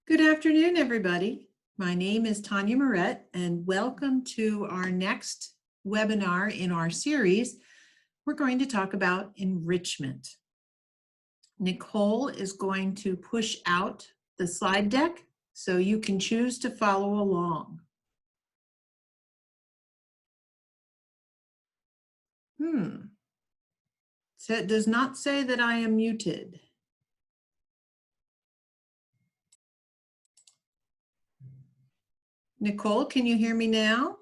Good afternoon, everybody. My name is Tanya Moret, and welcome to our next webinar in our series. We're going to talk about enrichment. Nicole is going to push out the slide deck so you can choose to follow along. So it does not say that I am muted. Nicole, can you hear me now?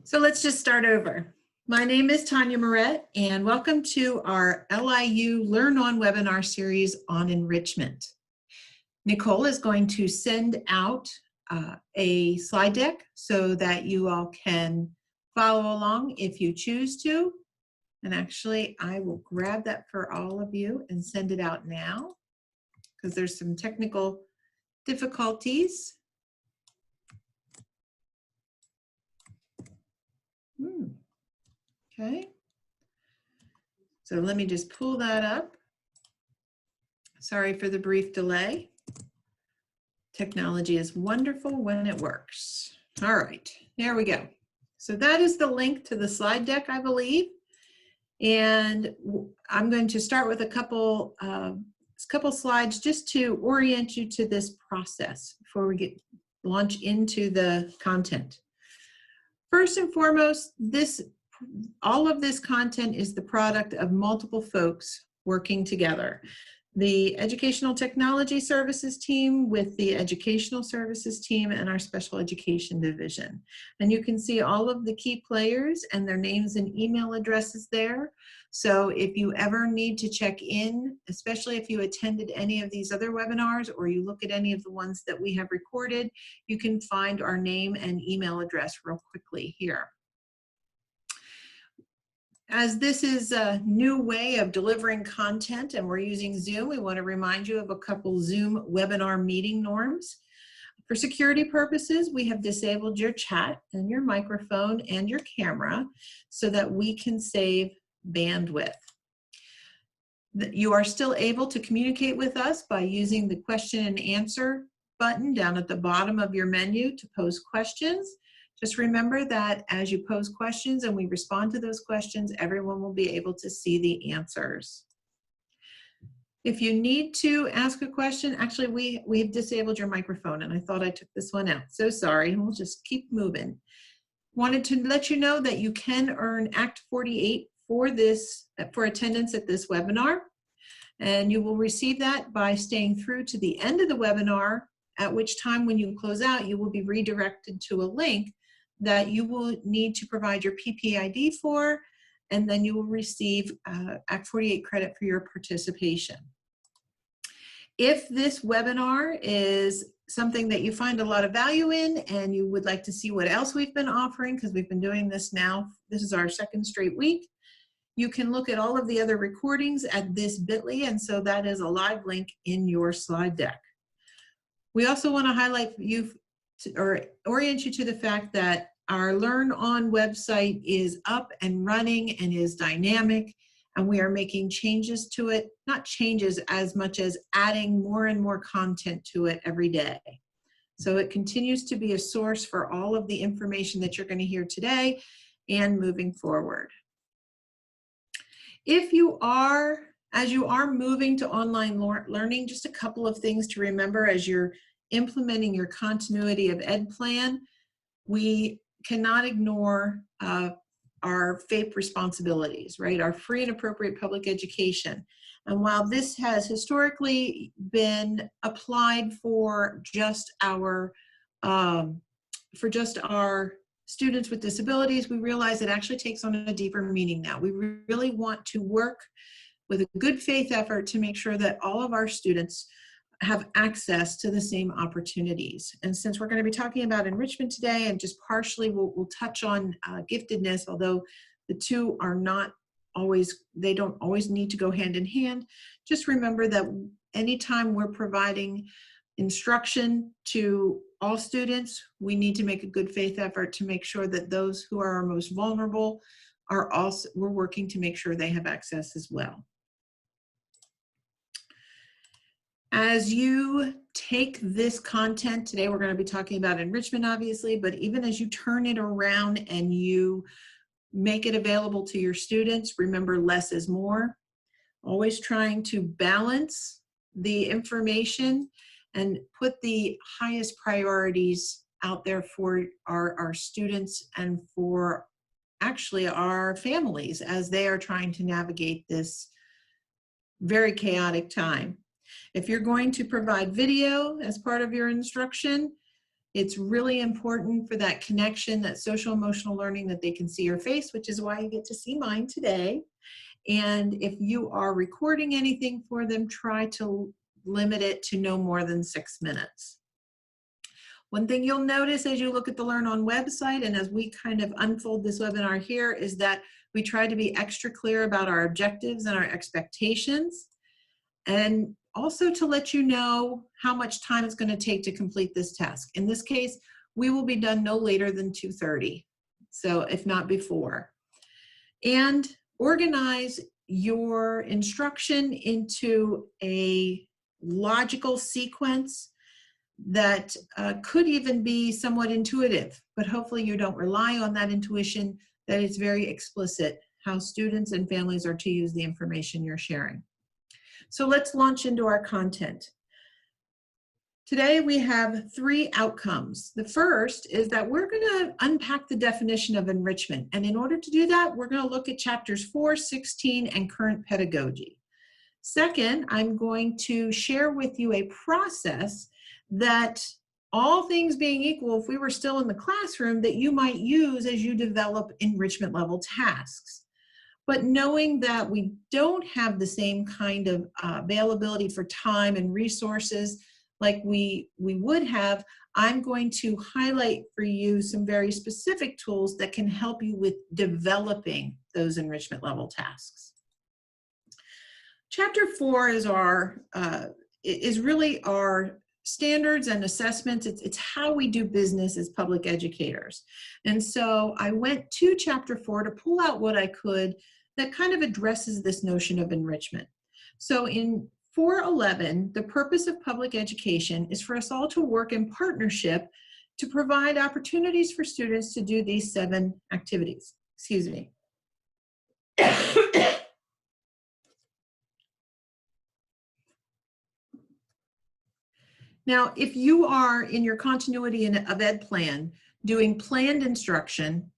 So let's just start over. My name is Tanya Moret, and welcome to our LIU LearnOn webinar series on enrichment. Nicole is going to send out a slide deck so that you all can follow along if you choose to. And actually, I will grab that for all of you and send it out now because there's some technical difficulties. Okay. So let me just pull that up. Sorry for the brief delay. Technology is wonderful when it works. All right, there we go. So that is the link to the slide deck, I believe. And I'm going to start with a couple slides just to orient you to this process before we launch into the content. First and foremost, all of this content is the product of multiple folks working together. The Educational Technology Services team with the Educational Services team and our Special Education Division. And you can see all of the key players and their names and email addresses there. So if you ever need to check in, especially if you attended any of these other webinars or you look at any of the ones that we have recorded, you can find our name and email address real quickly here. As this is a new way of delivering content and we're using Zoom, we want to remind you of a couple Zoom webinar meeting norms. For security purposes, we have disabled your chat and your microphone and your camera so that we can save bandwidth. You are still able to communicate with us by using the question and answer button down at the bottom of your menu to pose questions. Just remember that as you pose questions and we respond to those questions, everyone will be able to see the answers. If you need to ask a question, actually we've disabled your microphone and I thought I took this one out. So sorry, we'll just keep moving. Wanted to let you know that you can earn Act 48 for attendance at this webinar. And you will receive that by staying through to the end of the webinar, at which time when you close out, you will be redirected to a link that you will need to provide your PPID for, and then you will receive Act 48 credit for your participation. If this webinar is something that you find a lot of value in and you would like to see what else we've been offering, because we've been doing this now, this is our second straight week, you can look at all of the other recordings at this bit.ly, and so that is a live link in your slide deck. We also want to highlight or orient you to the fact that our LearnOn website is up and running and is dynamic, and we are making changes to it, not changes as much as adding more and more content to it every day. So it continues to be a source for all of the information that you're going to hear today and moving forward. If you are, as you are moving to online learning, just a couple of things to remember as you're implementing your continuity of ed plan. We cannot ignore our FAPE responsibilities, right? Our free and appropriate public education. And while this has historically been applied for just our students with disabilities, we realize it actually takes on a deeper meaning now. We really want to work with a good faith effort to make sure that all of our students have access to the same opportunities. And since we're going to be talking about enrichment today, and just partially we'll touch on giftedness, although the two are not don't always need to go hand in hand. Just remember that anytime we're providing instruction to all students, we need to make a good faith effort to make sure that those who are our most vulnerable we're working to make sure they have access as well. As you take this content, today we're going to be talking about enrichment, obviously, but even as you turn it around and you make it available to your students, remember less is more. Always trying to balance the information and put the highest priorities out there for our students and for actually our families as they are trying to navigate this very chaotic time. If you're going to provide video as part of your instruction, it's really important for that connection, that social emotional learning, that they can see your face, which is why you get to see mine today. And if you are recording anything for them, try to limit it to no more than 6 minutes. One thing you'll notice as you look at the LearnOn website and as we kind of unfold this webinar here is that we try to be extra clear about our objectives and our expectations, and also to let you know how much time it's going to take to complete this task. In this case, we will be done no later than 2:30, so if not before. And organize your instruction into a logical sequence that could even be somewhat intuitive, but hopefully you don't rely on that intuition, that it's very explicit how students and families are to use the information you're sharing. So let's launch into our content. Today we have 3 outcomes. The first is that we're going to unpack the definition of enrichment. And in order to do that, we're going to look at chapters 4, 16, and current pedagogy. Second, I'm going to share with you a process that, all things being equal, if we were still in the classroom, that you might use as you develop enrichment level tasks. But knowing that we don't have the same kind of availability for time and resources like we would have, I'm going to highlight for you some very specific tools that can help you with developing those enrichment level tasks. Chapter 4 is really our standards and assessments. It's how we do business as public educators. And so I went to chapter 4 to pull out what I could that kind of addresses this notion of enrichment. So in 4:11, the purpose of public education is for us all to work in partnership to provide opportunities for students to do these 7 activities. Excuse me. Now, if you are in your continuity of ed plan doing planned instruction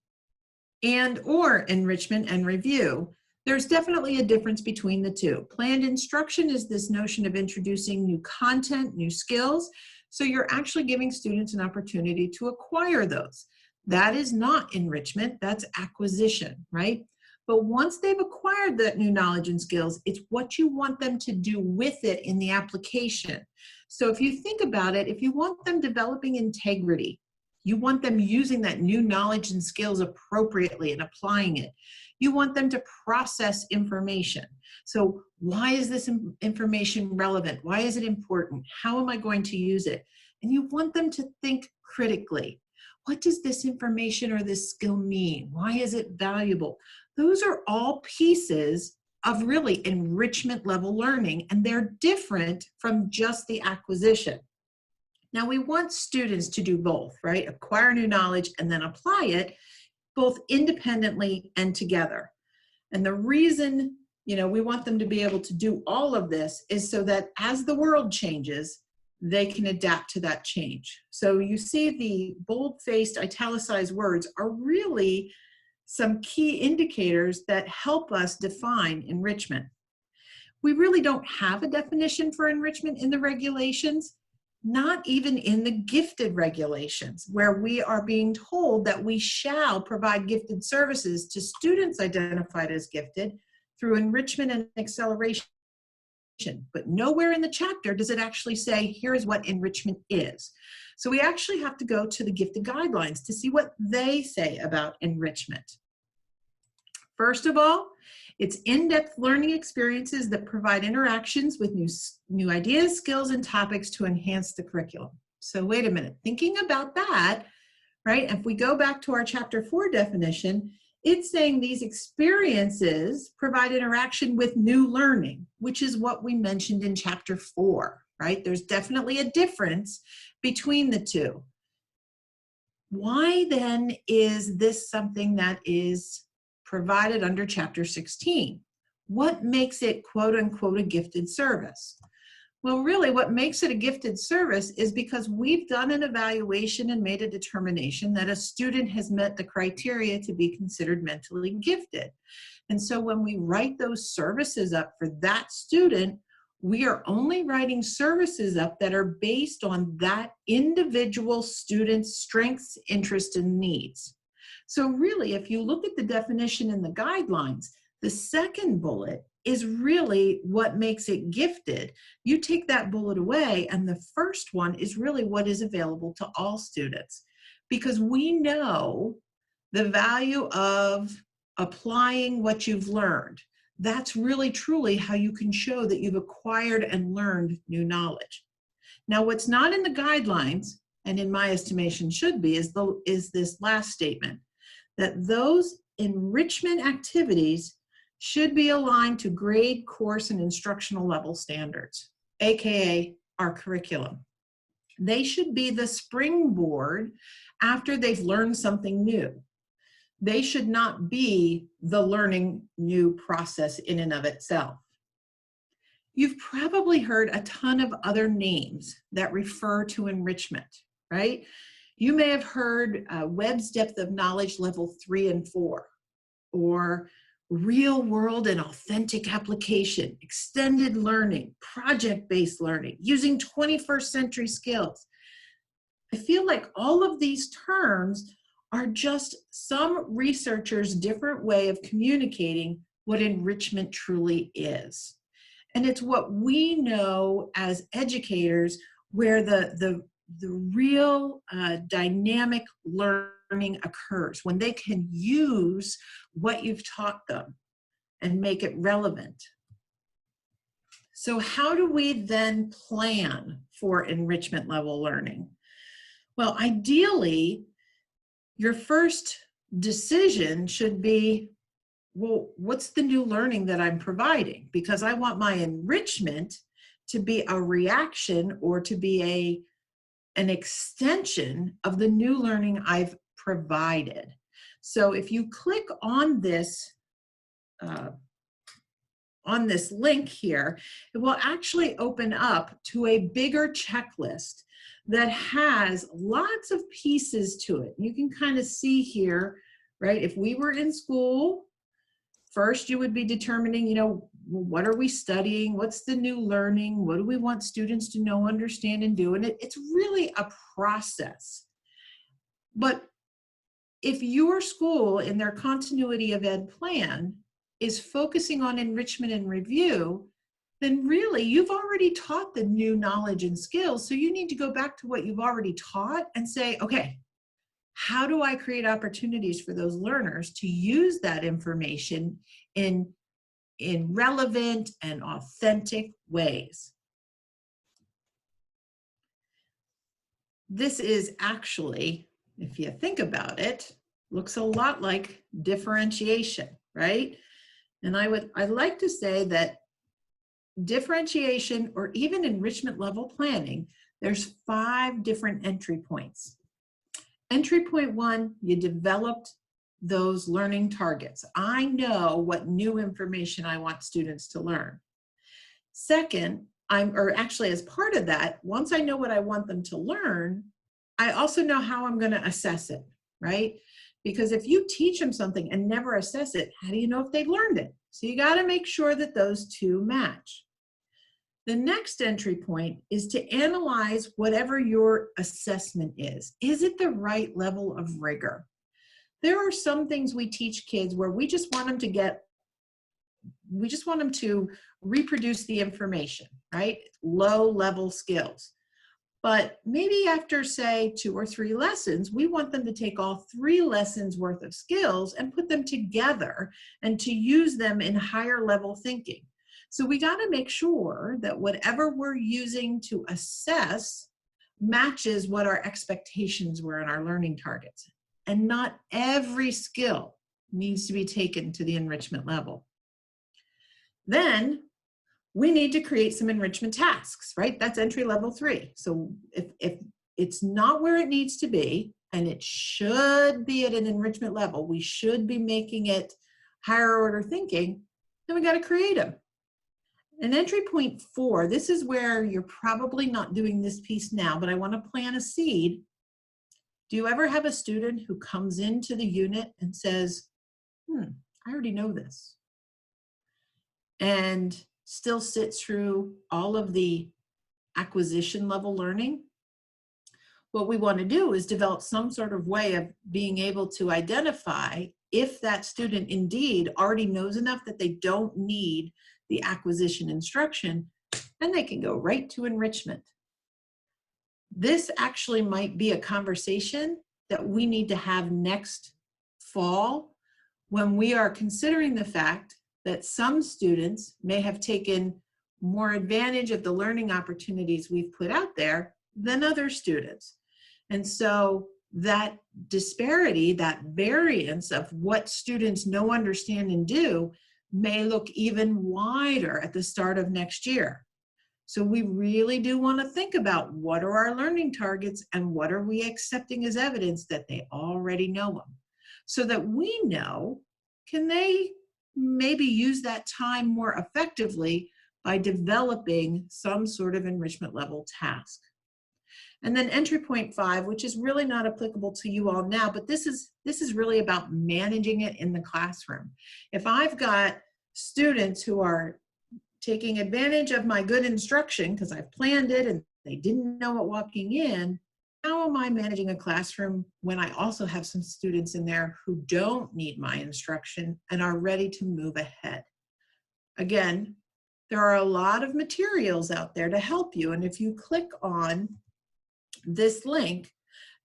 and or enrichment and review, there's definitely a difference between the two. Planned instruction is this notion of introducing new content, new skills, so you're actually giving students an opportunity to acquire those. That is not enrichment, that's acquisition, right? But once they've acquired that new knowledge and skills, it's what you want them to do with it in the application. So if you think about it, if you want them developing integrity, you want them using that new knowledge and skills appropriately and applying it. You want them to process information. So why is this information relevant? Why is it important? How am I going to use it? And you want them to think critically. What does this information or this skill mean? Why is it valuable? Those are all pieces of really enrichment level learning, and they're different from just the acquisition. Now, we want students to do both, right? Acquire new knowledge and then apply it both independently and together. And the reason, we want them to be able to do all of this is so that as the world changes, they can adapt to that change. So you see the bold-faced italicized words are really some key indicators that help us define enrichment. We really don't have a definition for enrichment in the regulations, not even in the gifted regulations, where we are being told that we shall provide gifted services to students identified as gifted through enrichment and acceleration. But nowhere in the chapter does it actually say, here's what enrichment is. So we actually have to go to the gifted guidelines to see what they say about enrichment. First of all, it's in-depth learning experiences that provide interactions with new ideas, skills, and topics to enhance the curriculum. So wait a minute, thinking about that, right? If we go back to our chapter 4 definition, it's saying these experiences provide interaction with new learning, which is what we mentioned in chapter 4, right? There's definitely a difference between the two. Why then is this something that is provided under chapter 16? What makes it quote unquote a gifted service? Well, really what makes it a gifted service is because we've done an evaluation and made a determination that a student has met the criteria to be considered mentally gifted. And so when we write those services up for that student, we are only writing services up that are based on that individual student's strengths, interests, and needs. So really, if you look at the definition in the guidelines, the second bullet is really what makes it gifted. You take that bullet away, and the first one is really what is available to all students, because we know the value of applying what you've learned. That's really truly how you can show that you've acquired and learned new knowledge. Now, what's not in the guidelines, and in my estimation should be, is this last statement, that those enrichment activities should be aligned to grade, course, and instructional level standards, AKA our curriculum. They should be the springboard after they've learned something new. They should not be the learning new process in and of itself. You've probably heard a ton of other names that refer to enrichment, right? You may have heard Webb's Depth of Knowledge Level 3 and 4, or real world and authentic application, extended learning, project-based learning, using 21st century skills. I feel like all of these terms are just some researchers' different way of communicating what enrichment truly is. And it's what we know as educators, where the real dynamic learning occurs, when they can use what you've taught them and make it relevant. So how do we then plan for enrichment level learning? Well, ideally, your first decision should be, well, what's the new learning that I'm providing? Because I want my enrichment to be a reaction or to be an extension of the new learning I've provided. So if you click on this link here, it will actually open up to a bigger checklist that has lots of pieces to it. You can kind of see here, right? If we were in school, first you would be determining, what are we studying? What's the new learning? What do we want students to know, understand, and do? And it's really a process. But if your school in their continuity of ed plan is focusing on enrichment and review, then really you've already taught the new knowledge and skills. So you need to go back to what you've already taught and say, okay, how do I create opportunities for those learners to use that information in relevant and authentic ways? This is actually, if you think about it, looks a lot like differentiation, right? And I'd like to say that differentiation, or even enrichment level planning, there's 5 different entry points. Entry point 1, you developed those learning targets. I know what new information I want students to learn. Second, as part of that, once I know what I want them to learn, I also know how I'm going to assess it, right? Because if you teach them something and never assess it, how do you know if they've learned it? So you got to make sure that those two match. The next entry point is to analyze whatever your assessment is. Is it the right level of rigor? There are some things we teach kids where we just want them to reproduce the information, right? Low level skills. But maybe after, say, 2 or 3 lessons, we want them to take all 3 lessons worth of skills and put them together and to use them in higher level thinking. So we got to make sure that whatever we're using to assess matches what our expectations were in our learning targets. And not every skill needs to be taken to the enrichment level. Then we need to create some enrichment tasks, right? That's entry level 3. So if it's not where it needs to be, and it should be at an enrichment level, we should be making it higher order thinking, then we got to create them. And entry point 4, this is where you're probably not doing this piece now, but I want to plant a seed. Do you ever have a student who comes into the unit and says, I already know this, and still sits through all of the acquisition level learning? What we want to do is develop some sort of way of being able to identify if that student indeed already knows enough that they don't need the acquisition instruction, and they can go right to enrichment. This actually might be a conversation that we need to have next fall when we are considering the fact that some students may have taken more advantage of the learning opportunities we've put out there than other students. And so that disparity, that variance of what students know, understand, and do may look even wider at the start of next year. So we really do want to think about what are our learning targets and what are we accepting as evidence that they already know them, so that we know, can they maybe use that time more effectively by developing some sort of enrichment level task. And then entry point 5, which is really not applicable to you all now, but this is really about managing it in the classroom. If I've got students who are taking advantage of my good instruction because I've planned it and they didn't know it walking in, how am I managing a classroom when I also have some students in there who don't need my instruction and are ready to move ahead? Again, there are a lot of materials out there to help you, and if you click on this link,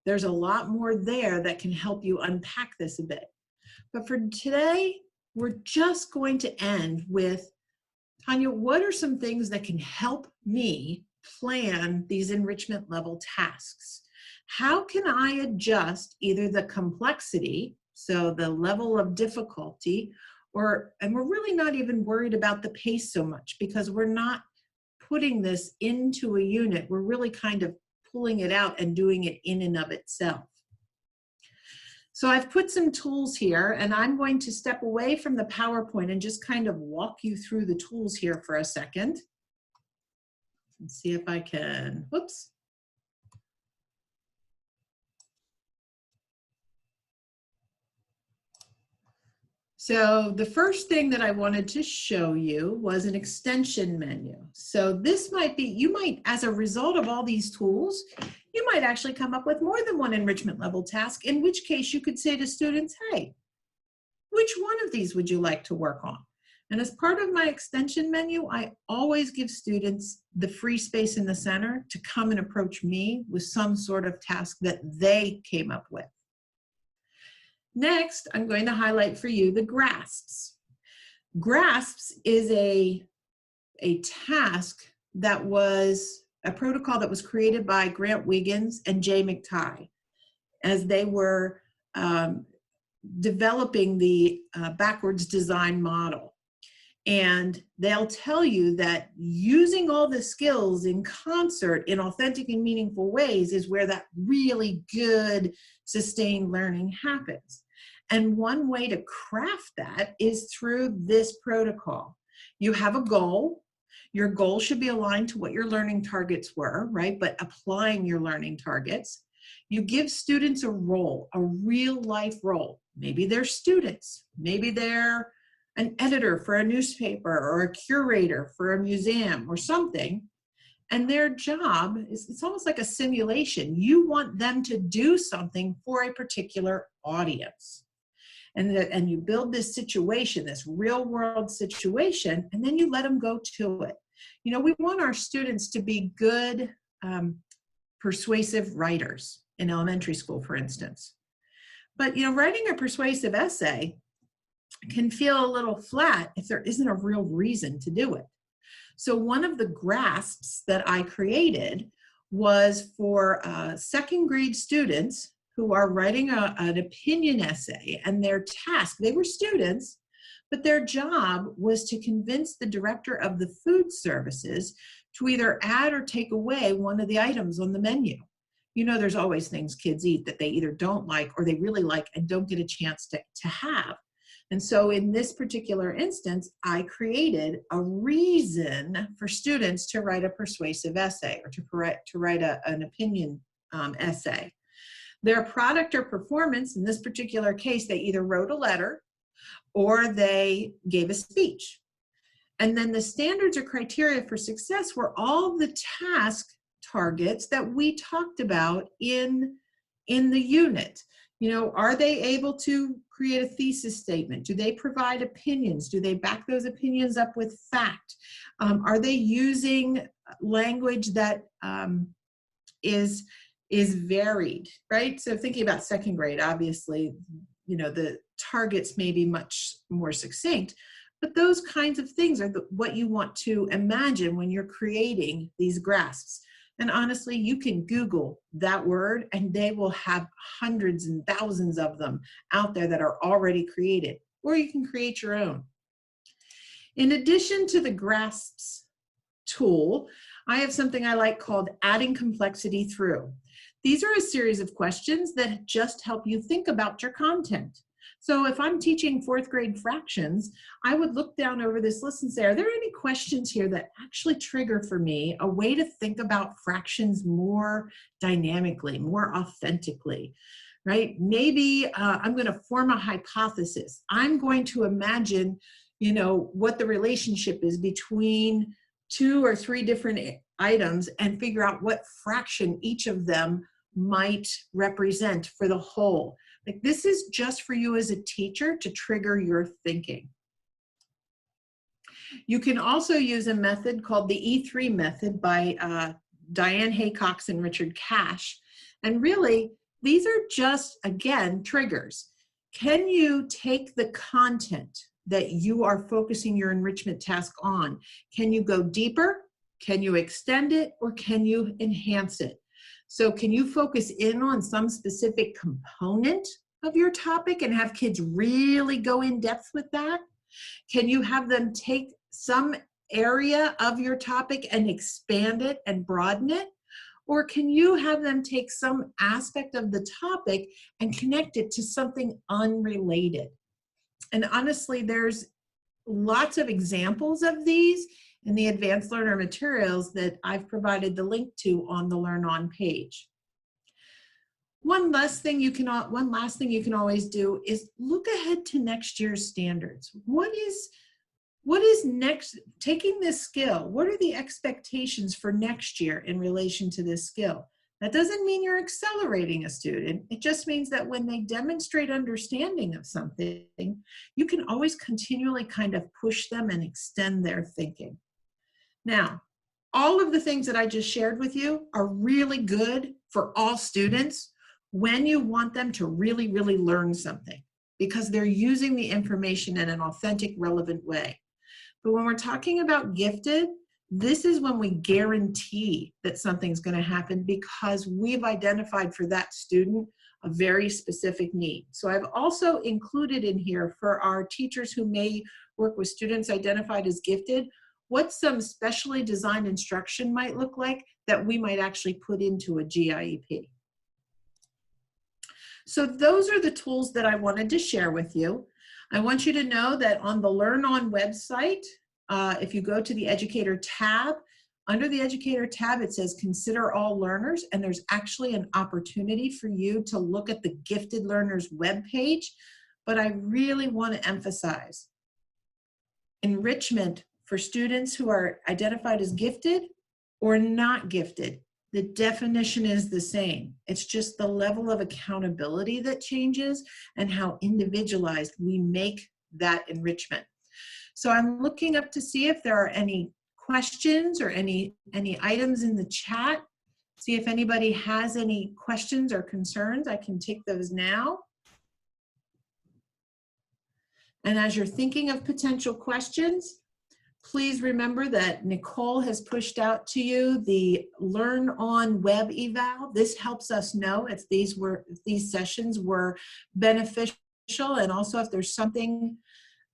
there's a lot more there that can help you unpack this a bit. But for today, we're just going to end with, Tanya, what are some things that can help me plan these enrichment level tasks? How can I adjust either the complexity, so the level of difficulty, and we're really not even worried about the pace so much because we're not putting this into a unit. We're really kind of pulling it out and doing it in and of itself. So I've put some tools here, and I'm going to step away from the PowerPoint and just kind of walk you through the tools here for a second. Let's see if I can, whoops. So the first thing that I wanted to show you was an extension menu. So this might be, you might, as a result of all these tools, you might actually come up with more than one enrichment level task, in which case you could say to students, hey, which one of these would you like to work on? And as part of my extension menu, I always give students the free space in the center to come and approach me with some sort of task that they came up with. Next, I'm going to highlight for you the grasps. Grasps is a task that was a protocol that was created by Grant Wiggins and Jay McTighe as they were developing the backwards design model. And they'll tell you that using all the skills in concert in authentic and meaningful ways is where that really good sustained learning happens. And one way to craft that is through this protocol. You have a goal. Your goal should be aligned to what your learning targets were, right? But applying your learning targets. You give students a role, a real life role. Maybe they're students. Maybe they're an editor for a newspaper or a curator for a museum or something. And their job is, it's almost like a simulation. You want them to do something for a particular audience. And you build this situation, this real world situation, and then you let them go to it. You know, we want our students to be good persuasive writers in elementary school, for instance. But, writing a persuasive essay can feel a little flat if there isn't a real reason to do it. So one of the grasps that I created was for second grade students who are writing an opinion essay, and their task, they were students, but their job was to convince the director of the food services to either add or take away one of the items on the menu. There's always things kids eat that they either don't like or they really like and don't get a chance to have. And so in this particular instance, I created a reason for students to write a persuasive essay or to write an opinion essay. Their product or performance, in this particular case, they either wrote a letter or they gave a speech. And then the standards or criteria for success were all the task targets that we talked about in the unit. Are they able to create a thesis statement? Do they provide opinions? Do they back those opinions up with fact? Are they using language that is varied, right? So thinking about second grade, obviously, the targets may be much more succinct, but those kinds of things are what you want to imagine when you're creating these grasps. And honestly, you can Google that word and they will have hundreds and thousands of them out there that are already created, or you can create your own. In addition to the grasps tool, I have something I like called adding complexity through. These are a series of questions that just help you think about your content. So if I'm teaching fourth grade fractions, I would look down over this list and say, are there any questions here that actually trigger for me a way to think about fractions more dynamically, more authentically, right? Maybe I'm going to form a hypothesis. I'm going to imagine, what the relationship is between 2 or 3 different items and figure out what fraction each of them might represent for the whole. Like, this is just for you as a teacher to trigger your thinking. You can also use a method called the E3 method by Diane Haycox and Richard Cash. And really, these are just, again, triggers. Can you take the content that you are focusing your enrichment task on? Can you go deeper? Can you extend it? Or can you enhance it? So can you focus in on some specific component of your topic and have kids really go in depth with that? Can you have them take some area of your topic and expand it and broaden it? Or can you have them take some aspect of the topic and connect it to something unrelated? And honestly, there's lots of examples of these in the advanced learner materials that I've provided the link to on the LearnOn page. One last thing you can always do is look ahead to next year's standards. What is next? Taking this skill, what are the expectations for next year in relation to this skill? That doesn't mean you're accelerating a student. It just means that when they demonstrate understanding of something, you can always continually kind of push them and extend their thinking. Now, all of the things that I just shared with you are really good for all students when you want them to really, really learn something, because they're using the information in an authentic, relevant way. But when we're talking about gifted, this is when we guarantee that something's going to happen because we've identified for that student a very specific need. So I've also included in here for our teachers who may work with students identified as gifted, what some specially designed instruction might look like that we might actually put into a GIEP. So those are the tools that I wanted to share with you. I want you to know that on the LearnOn website, if you go to the Educator tab, under the Educator tab, it says Consider All Learners, and there's actually an opportunity for you to look at the Gifted Learners webpage. But I really want to emphasize enrichment for students who are identified as gifted or not gifted. The definition is the same. It's just the level of accountability that changes and how individualized we make that enrichment. So I'm looking up to see if there are any questions or any items in the chat. see if anybody has any questions or concerns. I can take those now. And as you're thinking of potential questions, please remember that Nicole has pushed out to you the LearnOn web eval. This helps us know if these sessions were beneficial, and also if there's something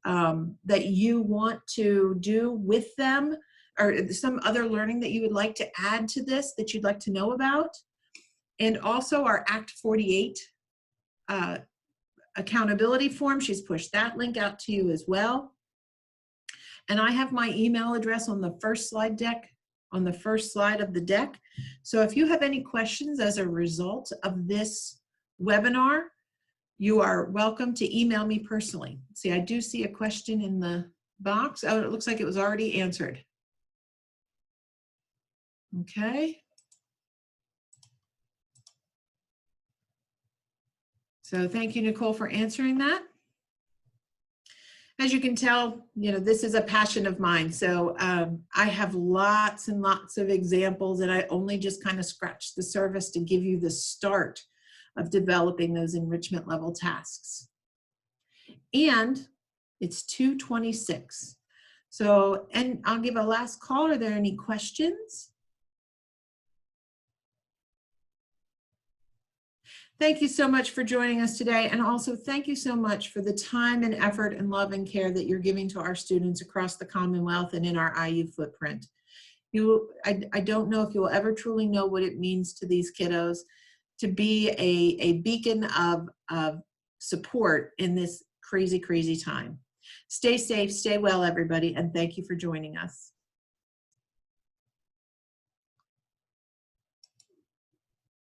that you want to do with them, or some other learning that you would like to add to this that you'd like to know about. And also our Act 48 accountability form. She's pushed that link out to you as well. And I have my email address on the first slide deck, on the first slide of the deck. So if you have any questions as a result of this webinar, you are welcome to email me personally. See, I do see a question in the box. Oh, it looks like it was already answered. Okay. So thank you, Nicole, for answering that. As you can tell, this is a passion of mine. So I have lots and lots of examples, and I only just kind of scratched the surface to give you the start of developing those enrichment level tasks. And it's 2:26. So, and I'll give a last call. Are there any questions? Thank you so much for joining us today. And also thank you so much for the time and effort and love and care that you're giving to our students across the Commonwealth and in our IU footprint. I don't know if you'll ever truly know what it means to these kiddos to be a beacon of support in this crazy, crazy time. Stay safe, stay well, everybody, and thank you for joining us.